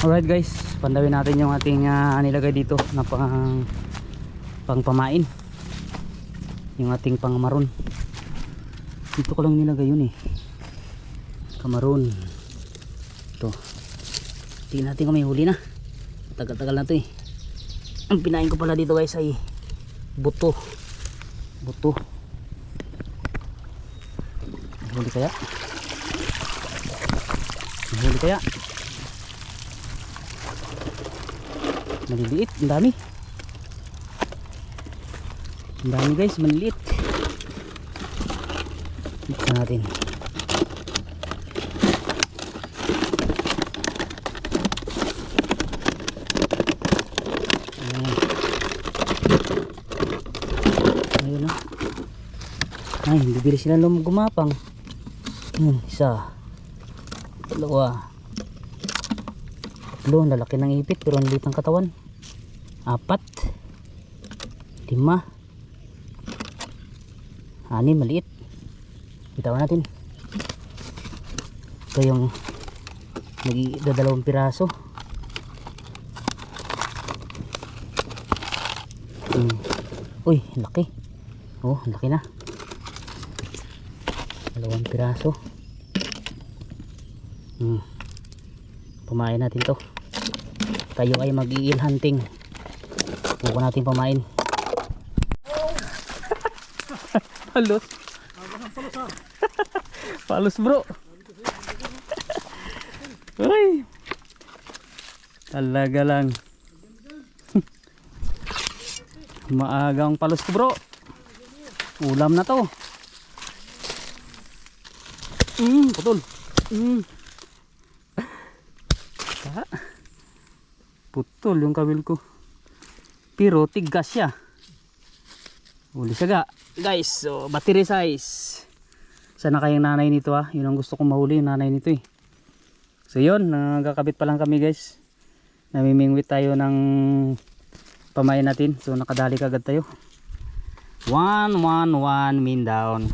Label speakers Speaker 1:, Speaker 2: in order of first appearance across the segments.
Speaker 1: Alright guys, pandawin natin yung ating nilagay dito na pang pamain. Yung ating pang maroon. Dito ko lang nilagay yun eh. Kamaroon. Ito. Tingnan natin kung may huli na. Tagal-tagal na to eh. Ang pinain ko pala dito guys ay buto. Buto. Huli kaya? Huli kaya? Maliliit, ang dami. Ang dami guys, maliliit. Buksan natin. Ayun na. Ay, bibili sila gumapang. Isa. Dalawa. Tatlo, lalaki ng ipit pero ang liit ng katawan. 4. 5. 6, maliit. Bitawan natin. Ito yung nagdadalawang piraso. Uy, laki. Oh, laki na. 2 piraso. Pamain natin to. Tayo ay mag-i-eel hunting. Huwag natin pamain. Palos. Palos bro. Uy. Talaga lang. Maagang palos ko bro. Ulam na to. Putol. Putol yung kabil ko. Pero tigas siya. Huli siya guys. So battery size. Sana kayang nanay nito Yun ang gusto kong mahuli, yung nanay nito eh. So yun, nagkakabit pa lang kami guys. Namimingwit tayo ng pamain natin. So nakadali kagad tayo. 111 mean down.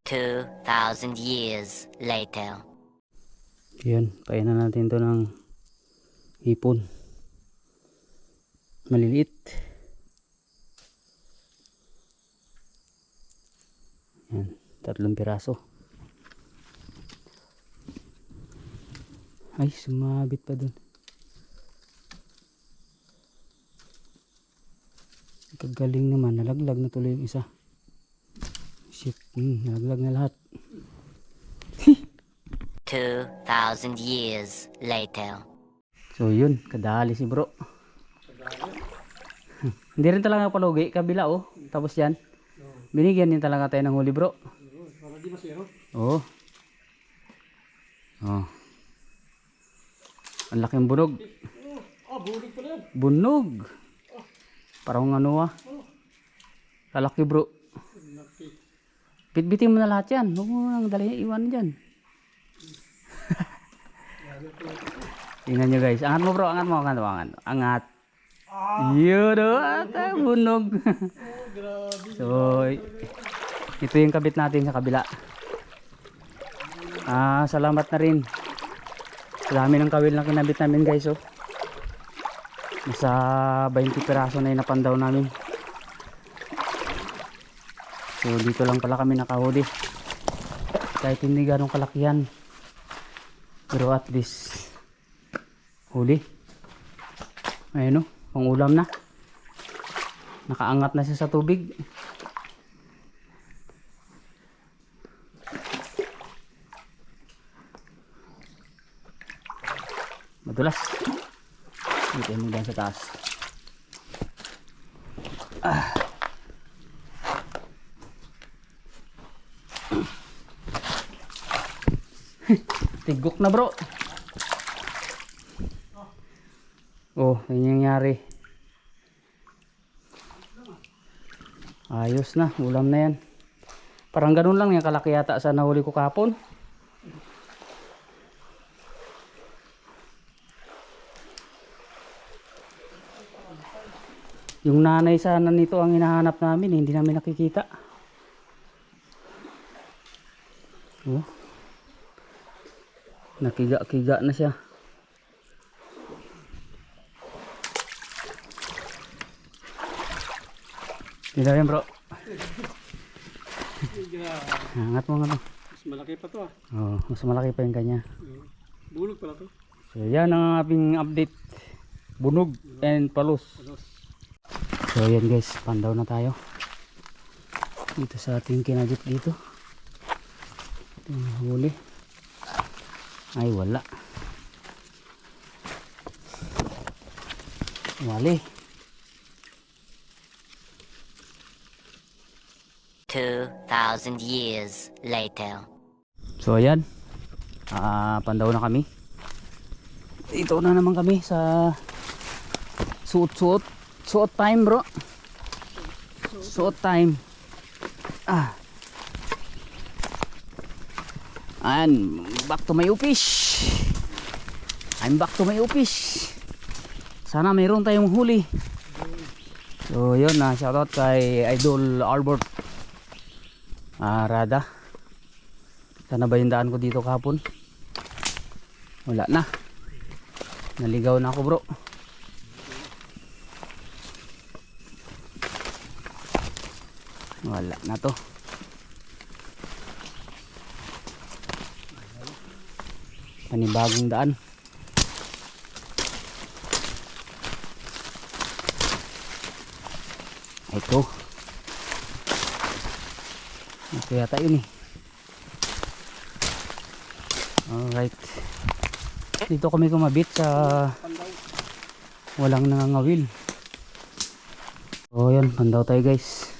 Speaker 2: 2,000 years later.
Speaker 1: Yun, painan natin to ng hipon. Maliliit. Yan, 3 piraso. Ay, sumabit pa dun. Kagaling naman, nalaglag na tuloy yung isa. Shit, nalaglag na lahat.
Speaker 2: 2,000 years later.
Speaker 1: So yun, kadali si bro. Hindi rin talaga palugi, kabila Tapos yan, binigyan din talaga tayo ng huli bro. Oo. Ang laking bunog.
Speaker 3: Bunog pala yan.
Speaker 1: Bunog. Parang lalaki bro. Bitbitin mo na lahat yan. Huwag mo nang dali iwan dyan. Tingnan nyo guys. Angat mo bro. Angat. Yun bunog. So ito yung kabit natin sa kabila. Salamat na rin. Dami ng kawil na kinabit namin guys Nasa 20 piraso na yung napandaw namin. So dito lang pala kami nakahuli. Kahit hindi ganong kalakihan, pero at least huli. Ayun pang ulam na. Nakaangat na siya sa tubig. Madulas. Dito mo dyan sa taas. Tigok na bro. Yun yung nangyari. Ayos na, ulam na yan. Parang ganun lang yung kalaki yata sa nahuli ko kahapon. Yung nanay sana nito ang hinahanap namin, hindi namin nakikita. Nakiga-kiga na siya. Dito rin bro.
Speaker 3: Grabe.
Speaker 1: Angat mo nga to.
Speaker 3: Mas malaki pa to ah.
Speaker 1: Oh, mas malaki pa yung kanya.
Speaker 3: Bulog pala to.
Speaker 1: So yan ang aming update. Bunog and palos. So yan guys, pandaw na tayo. Dito sa ating kinadit dito. Ito yung huli. Ay wala. Wali.
Speaker 2: 2,000 years later.
Speaker 1: So ayan. Pandaw na kami. Dito na naman kami sa suot time bro. Suot time. And back to my office. I'm back to my office. Sana mayroon tayong huli. So yun na, shoutout kay Idol Albert Rada. Sana ba yung daan ko dito kahapon? Wala na. Naligaw na ako bro. Wala na to. Panibagong daan. Ito. Ito yata yun eh. Alright. Dito kami kumabit sa walang nangangawil. So yan, pandaw tayo guys.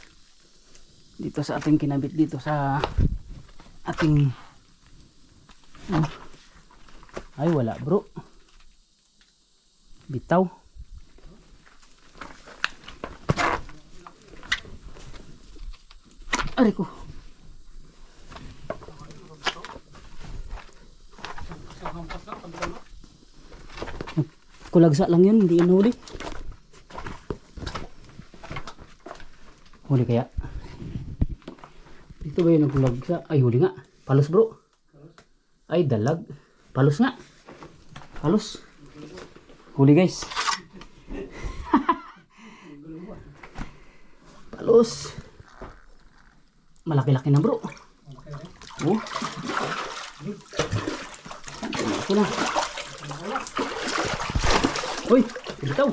Speaker 1: Dito sa ating kinabit dito sa ating ay wala bro. Bitaw. Aray ko. Kulagsa lang yun, hindi yun huli. Huli kaya? Dito ba yun ang kulagsa? Ay huli nga. Palos bro. Ay dalag. Palos nga. Palos. Huli guys. Palos. Malaki-laki na bro. Oh. Ito na. Uy, bitaw.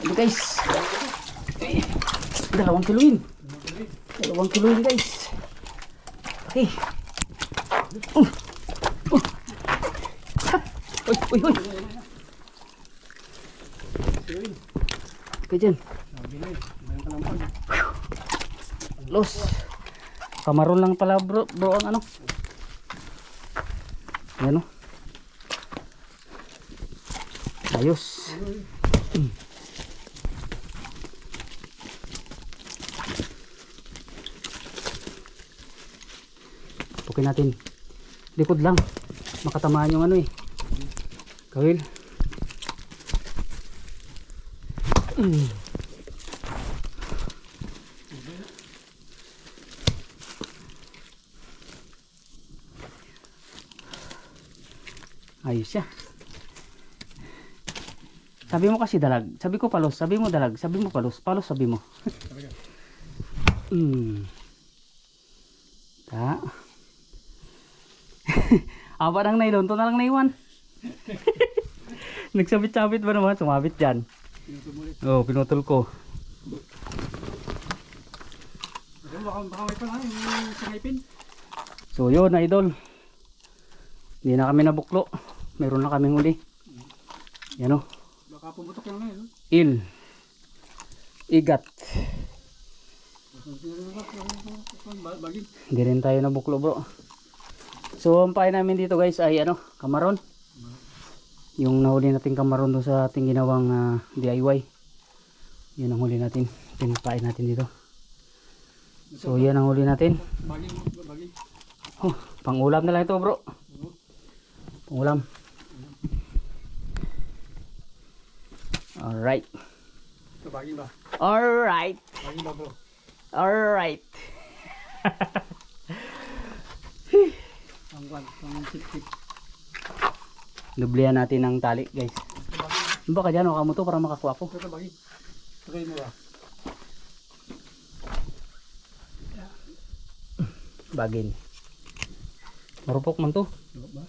Speaker 1: Ito guys. 2 kiloin. 2 kiloin guys. Okay. Uy. Okay dyan. Los. Kamaron lang pala bro ang ano. Yan o. Ayos. Pukin natin. Likod lang. Makatamaan yung ano eh. Kawil. Ayos siya. Sabi mo kasi dalag. Sabi ko palos. Sabi mo dalag. Sabi mo palos. Palos sabi mo. Ta. Parang nailon. Ito na lang naiwan. Nagsabit-sabit ba naman? Sumabit dyan. Oo, pinutol ko.
Speaker 3: Baka may pala yung sangipin.
Speaker 1: So yun na idol. Hindi na kami nabuklo. Meron na kaming huli. Yan o.
Speaker 3: Baka pumutok lang na yun.
Speaker 1: Il. Igat.
Speaker 3: Baging.
Speaker 1: Hindi rin tayo nabuklo bro. So ang pain namin dito guys ay ano, kamaron. Yung nahuli natin kamaron doon sa ating ginawang DIY. Yun ang huli natin. Pinapain natin dito. So yan ang huli natin.
Speaker 3: Baging.
Speaker 1: Pang ulam na lang ito bro. Pang ulam. Alright.
Speaker 3: Ito baging ba?
Speaker 1: Alright.
Speaker 3: Baging ba bro?
Speaker 1: Alright.
Speaker 3: Ang sip-sip.
Speaker 1: Dublihan natin ng tali guys. Baka dyan, waka mo to para makakuha ko.
Speaker 3: Ito baging. Tuloy mo ba?
Speaker 1: Bagin. Marupok man to.
Speaker 3: Diba ba?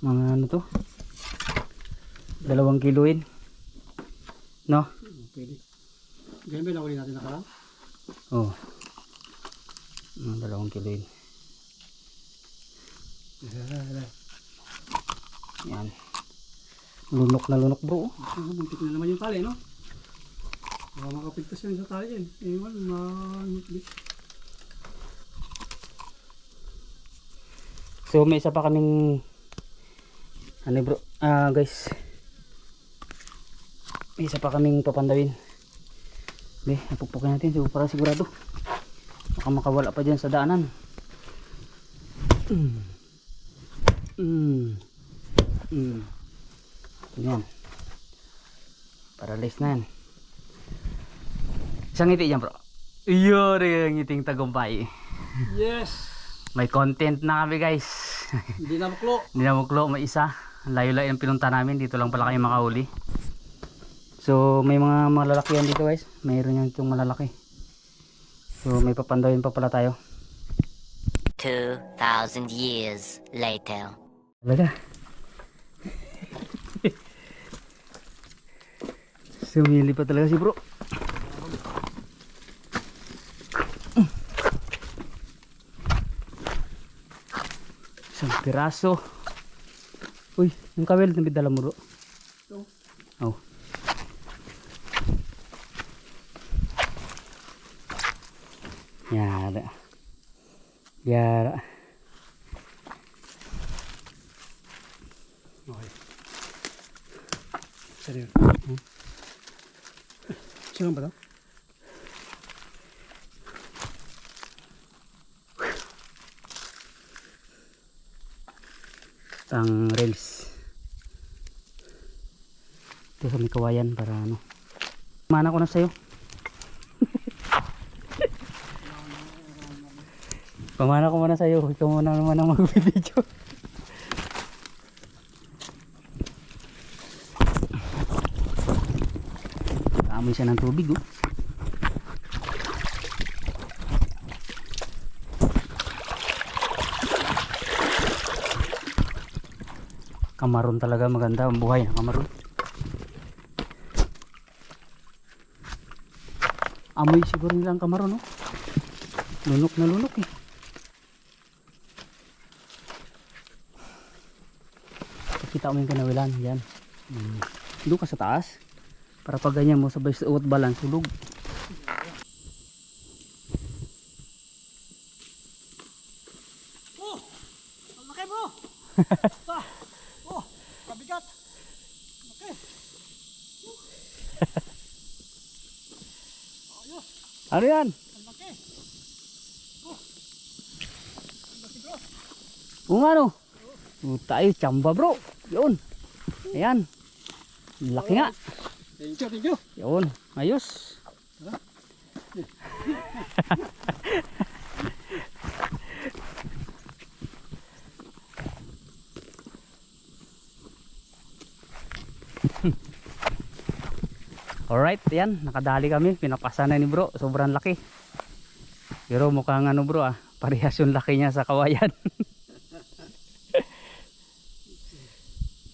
Speaker 1: Mga ano to? 2 kiloin. No?
Speaker 3: Pwede. Ganyan ba yung nahuli natin nakaraan?
Speaker 1: Oh. Mga 2 kiloin. Yan. Lunok na lunok bro.
Speaker 3: Muntik na naman yung tali, no? Baka makapigtas yan sa tali yan. Ewan, ma-nutbit.
Speaker 1: So may isa pa kaming ano bro, guys, may isa pa kaming papandawin. Be, napukpukin natin so para sigurado baka makawala pa dyan sa daanan. Yan, para list na yan. Isang ngiti dyan bro. Iyo rin ang ngiting tagumpay.
Speaker 3: Yes!
Speaker 1: May content na kami guys.
Speaker 3: Hindi na maklo.
Speaker 1: Hindi na muklo, may isa. Layo-layo ang pinunta namin. Dito lang pala kayo makahuli. So may mga malalaki yan dito guys. Mayroon yan itong malalaki. So may papandawin pa pala tayo.
Speaker 2: 2,000 years later.
Speaker 1: Talaga. Sumili pa talaga si bro. Isang piraso. Uy, yung kawel na bidala mo bro.
Speaker 3: Ito.
Speaker 1: Oh. Yara. Yara.
Speaker 3: Okay. Saan yun? Saan ba ito?
Speaker 1: Ang rails. Ito sa may kawayan para ano. Mana ko na sa'yo. Pamana ko muna sa'yo. Ikaw muna naman ang mag-video. Amoy siya ng tubig oh. Kamaron talaga maganda ang buhay ng kamaron. Amoy siguro nilang kamaron oh. Lunok na lunok eh. Kita mo yung kanawilan yan. Doon ka sa taas para pag ganyan mo sabay sa uwat balan sulog.
Speaker 3: Oh! Ang laki bro! Oh! Kabigat! Okay. Ayos!
Speaker 1: Ano yan?
Speaker 3: Ang laki! Oh! Ang laki bro!
Speaker 1: Kung ano? Tayo chamba bro. Yun. Ayan. Laki nga.
Speaker 3: Thank you, thank you!
Speaker 1: Yun. Ayos. Alright, yan. Nakadali kami. Pinapasa na ni bro. Sobrang laki. Pero mukhang ano bro parehas yung laki niya sa kawayan.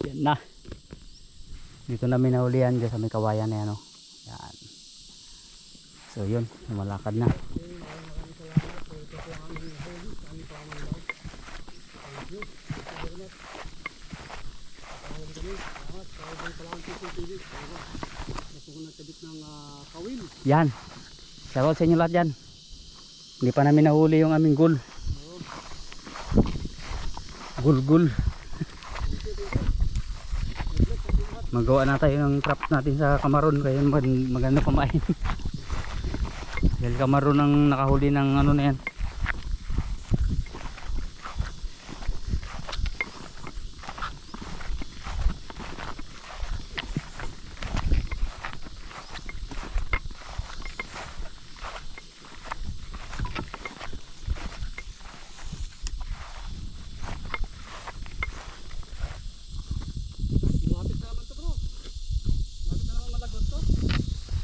Speaker 1: Yan na. Dito namin nahulihan dyan sa may kawayan na yan. Yan. So yun. Malakad na. Yan. Shoutout sa inyo lahat dyan. Hindi pa namin nahuli yung aming gul. Gul. Magawa na tayo ng trap natin sa kamaron kaya maganda kumain. Dahil kamaron ang nakahuli ng ano na yan.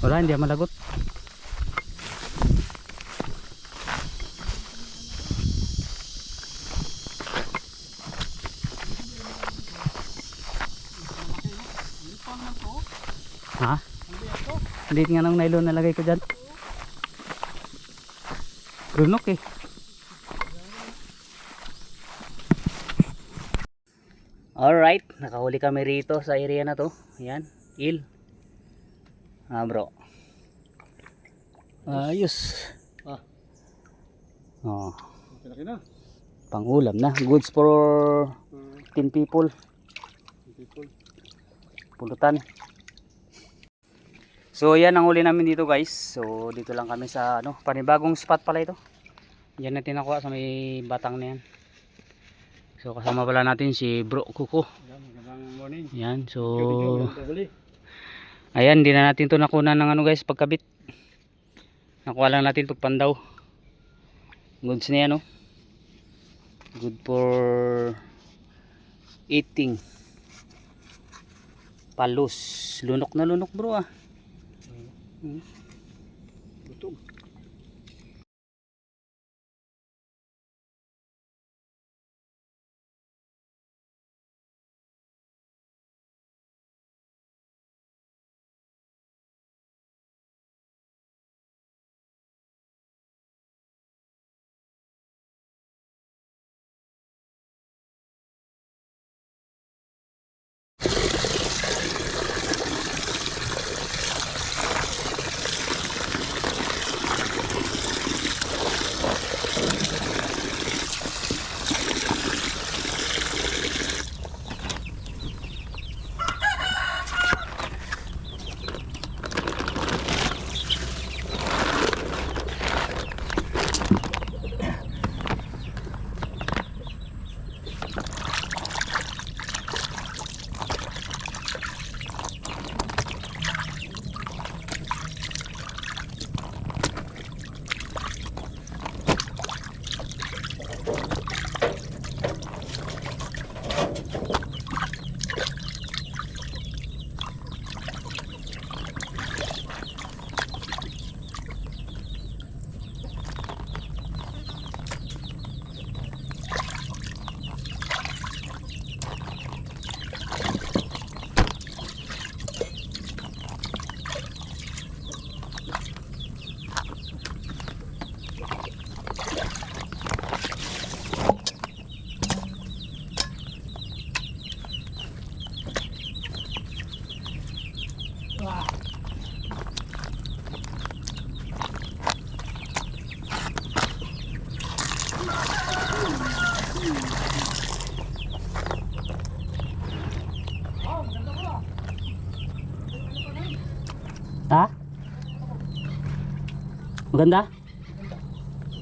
Speaker 1: Wala, hindi malagot. Ha? Hindi nga ng nylon nalagay ko dyan. Runok eh. Alright, nakahuli kami rito sa area na to. Ayan, il. Bro. Ayos. Oh,
Speaker 3: Malaki na.
Speaker 1: pangulam na. Goods for 10 people. Pulutan. So yan ang huli namin dito guys. So dito lang kami sa panibagong spot pala ito. Yan natin nakuha sa may batang na yan. So kasama pala natin si Bro Kuko. Yan, so ayan, hindi na natin to nakuha ng guys pagkabit. Nakuha lang natin pagpandaw. Goods na yan good for eating. Palos. Lunok na lunok bro
Speaker 3: Gutom.
Speaker 1: Ha? Maganda?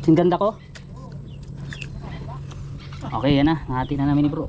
Speaker 1: Ang ganda ko? Okay, yan na. Nahati na namin ni bro.